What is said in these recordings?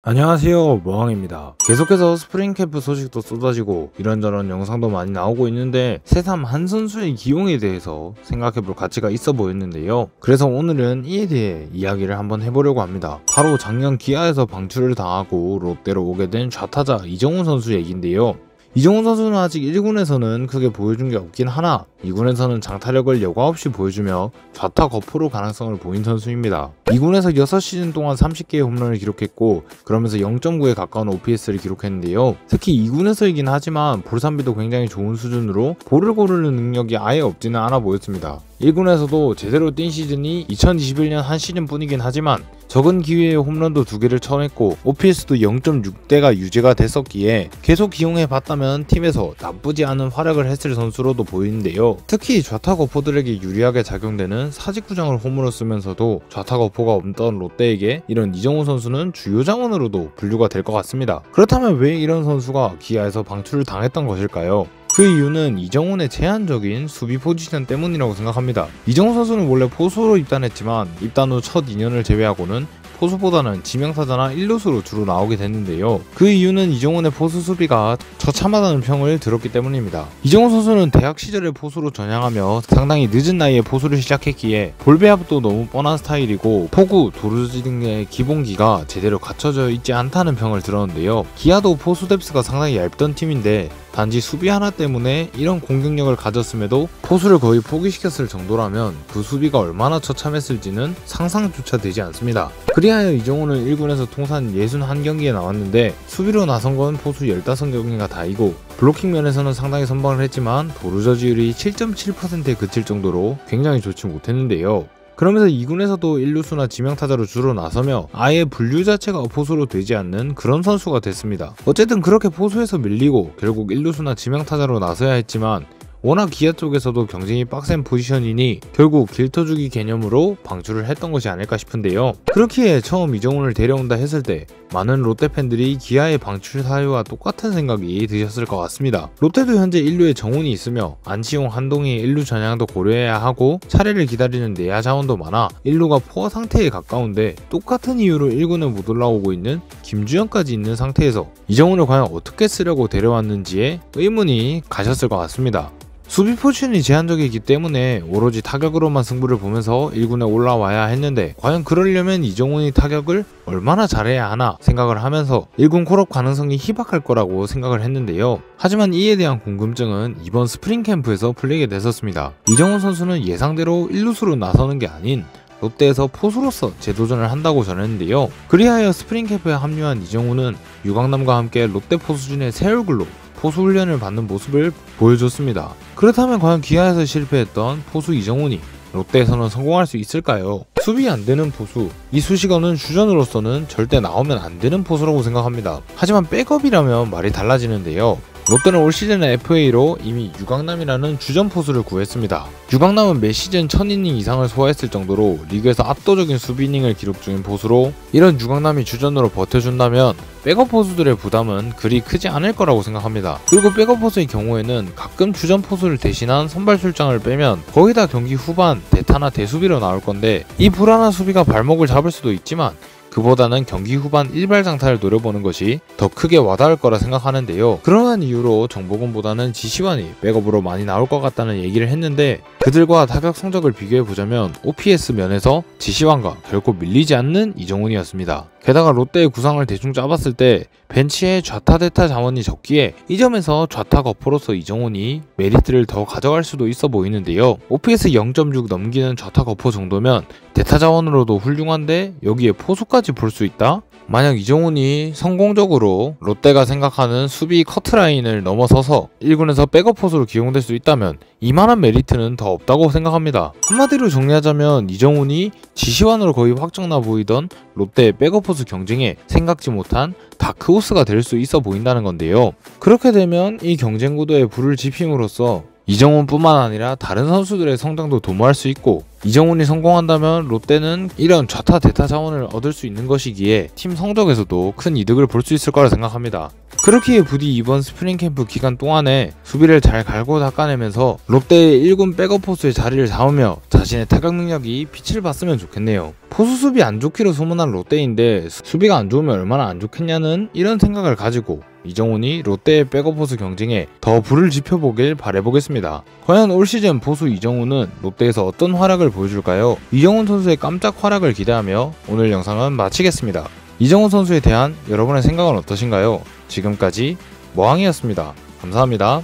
안녕하세요, 모항입니다. 계속해서 스프링캠프 소식도 쏟아지고 이런저런 영상도 많이 나오고 있는데 새삼 한 선수의 기용에 대해서 생각해볼 가치가 있어 보였는데요. 그래서 오늘은 이에 대해 이야기를 한번 해보려고 합니다. 바로 작년 기아에서 방출을 당하고 롯데로 오게 된 좌타자 이정훈 선수 얘기인데요. 이정훈 선수는 아직 1군에서는 크게 보여준 게 없긴 하나 2군에서는 장타력을 여과 없이 보여주며 좌타 거포로 가능성을 보인 선수입니다. 2군에서 6시즌 동안 30개의 홈런을 기록했고 그러면서 0.9에 가까운 OPS를 기록했는데요. 특히 2군에서이긴 하지만 볼삼비도 굉장히 좋은 수준으로 볼을 고르는 능력이 아예 없지는 않아 보였습니다. 1군에서도 제대로 뛴 시즌이 2021년 한 시즌 뿐이긴 하지만 적은 기회에 홈런도 2개를 쳐냈고 OPS도 0.6대가 유지가 됐었기에 계속 기용해 봤다면 팀에서 나쁘지 않은 활약을 했을 선수로도 보이는데요. 특히 좌타 거포들에게 유리하게 작용되는 사직구장을 홈으로 쓰면서도 좌타 거포가 없던 롯데에게 이런 이정훈 선수는 주요 자원으로도 분류가 될 것 같습니다. 그렇다면 왜 이런 선수가 기아에서 방출을 당했던 것일까요? 그 이유는 이정훈의 제한적인 수비 포지션 때문이라고 생각합니다. 이정훈 선수는 원래 포수로 입단했지만 입단 후 첫 2년을 제외하고는 포수보다는 지명타자나 1루수로 주로 나오게 됐는데요. 그 이유는 이정훈의 포수 수비가 처참하다는 평을 들었기 때문입니다. 이정훈 선수는 대학 시절에 포수로 전향하며 상당히 늦은 나이에 포수를 시작했기에 볼 배합도 너무 뻔한 스타일이고 포구, 도루지 등의 기본기가 제대로 갖춰져 있지 않다는 평을 들었는데요. 기아도 포수 뎁스가 상당히 얇던 팀인데 단지 수비 하나 때문에 이런 공격력을 가졌음에도 포수를 거의 포기시켰을 정도라면 그 수비가 얼마나 처참했을지는 상상조차 되지 않습니다. 그리하여 이정훈은 1군에서 통산 61경기에 나왔는데 수비로 나선 건 포수 15경기가 다이고 블로킹 면에서는 상당히 선방을 했지만 도루 저지율이 7.7%에 그칠 정도로 굉장히 좋지 못했는데요. 그러면서 2군에서도 1루수나 지명타자로 주로 나서며 아예 분류 자체가 포수로 되지 않는 그런 선수가 됐습니다. 어쨌든 그렇게 포수에서 밀리고 결국 1루수나 지명타자로 나서야 했지만 워낙 기아 쪽에서도 경쟁이 빡센 포지션이니 결국 길터주기 개념으로 방출을 했던 것이 아닐까 싶은데요. 그렇기에 처음 이정훈을 데려온다 했을 때 많은 롯데 팬들이 기아의 방출 사유와 똑같은 생각이 드셨을 것 같습니다. 롯데도 현재 1루에 정훈이 있으며 안치홍, 한동희 1루 전향도 고려해야 하고 차례를 기다리는 내야 자원도 많아 1루가 포화 상태에 가까운데 똑같은 이유로 1군에 못 올라오고 있는 김주현까지 있는 상태에서 이정훈을 과연 어떻게 쓰려고 데려왔는지에 의문이 가셨을 것 같습니다. 수비 포지션이 제한적이기 때문에 오로지 타격으로만 승부를 보면서 1군에 올라와야 했는데 과연 그러려면 이정훈이 타격을 얼마나 잘해야 하나 생각을 하면서 1군 콜업 가능성이 희박할 거라고 생각을 했는데요. 하지만 이에 대한 궁금증은 이번 스프링 캠프에서 풀리게 됐었습니다. 이정훈 선수는 예상대로 1루수로 나서는 게 아닌 롯데에서 포수로서 재도전을 한다고 전했는데요. 그리하여 스프링 캠프에 합류한 이정훈은 유강남과 함께 롯데 포수진의 새 얼굴로 포수 훈련을 받는 모습을 보여줬습니다. 그렇다면 과연 기아에서 실패했던 포수 이정훈이 롯데에서는 성공할 수 있을까요? 수비 안 되는 포수, 이수식어는 주전으로서는 절대 나오면 안 되는 포수라고 생각합니다. 하지만 백업이라면 말이 달라지는데요. 롯데는 올 시즌에 FA로 이미 유강남이라는 주전 포수를 구했습니다. 유강남은 매 시즌 1000이닝 이상을 소화했을 정도로 리그에서 압도적인 수비 이닝을 기록 중인 포수로 이런 유강남이 주전으로 버텨준다면 백업 포수들의 부담은 그리 크지 않을 거라고 생각합니다. 그리고 백업 포수의 경우에는 가끔 주전 포수를 대신한 선발 출장을 빼면 거의 다 경기 후반 대타나 대수비로 나올 건데 이 불안한 수비가 발목을 잡을 수도 있지만 그보다는 경기 후반 일발 장타를 노려보는 것이 더 크게 와닿을 거라 생각하는데요. 그러한 이유로 정보근보다는 지시환이 백업으로 많이 나올 것 같다는 얘기를 했는데 그들과 타격 성적을 비교해보자면 OPS 면에서 지시환과 결코 밀리지 않는 이정훈이었습니다. 게다가 롯데의 구상을 대충 짜봤을 때 벤치에 좌타 대타 자원이 적기에 이 점에서 좌타 거포로서 이정훈이 메리트를 더 가져갈 수도 있어 보이는데요. OPS 0.6 넘기는 좌타 거포 정도면 대타 자원으로도 훌륭한데 여기에 포수까지 볼 수 있다? 만약 이정훈이 성공적으로 롯데가 생각하는 수비 커트라인을 넘어서서 1군에서 백업 포수로 기용될 수 있다면 이만한 메리트는 더 없다고 생각합니다. 한마디로 정리하자면 이정훈이 지시환으로 거의 확정나 보이던 롯데의 백업 포수 경쟁에 생각지 못한 다크호스가 될 수 있어 보인다는 건데요. 그렇게 되면 이 경쟁 구도에 불을 지핌으로써 이정훈뿐만 아니라 다른 선수들의 성장도 도모할 수 있고, 이정훈이 성공한다면 롯데는 이런 좌타 대타 자원을 얻을 수 있는 것이기에 팀 성적에서도 큰 이득을 볼 수 있을 거라 생각합니다. 그렇기에 부디 이번 스프링 캠프 기간 동안에 수비를 잘 갈고 닦아내면서 롯데의 1군 백업 포수의 자리를 잡으며 자신의 타격 능력이 빛을 봤으면 좋겠네요. 포수 수비 안 좋기로 소문난 롯데인데 수비가 안 좋으면 얼마나 안 좋겠냐는 이런 생각을 가지고 이정훈이 롯데의 백업 포수 경쟁에 더 불을 지펴보길 바라보겠습니다. 과연 올 시즌 포수 이정훈은 롯데에서 어떤 활약을 보여줄까요? 이정훈 선수의 깜짝 활약을 기대하며 오늘 영상은 마치겠습니다. 이정훈 선수에 대한 여러분의 생각은 어떠신가요? 지금까지 모항이었습니다. 감사합니다.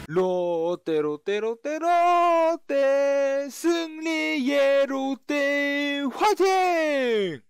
롯데 승리의 롯데 화이팅!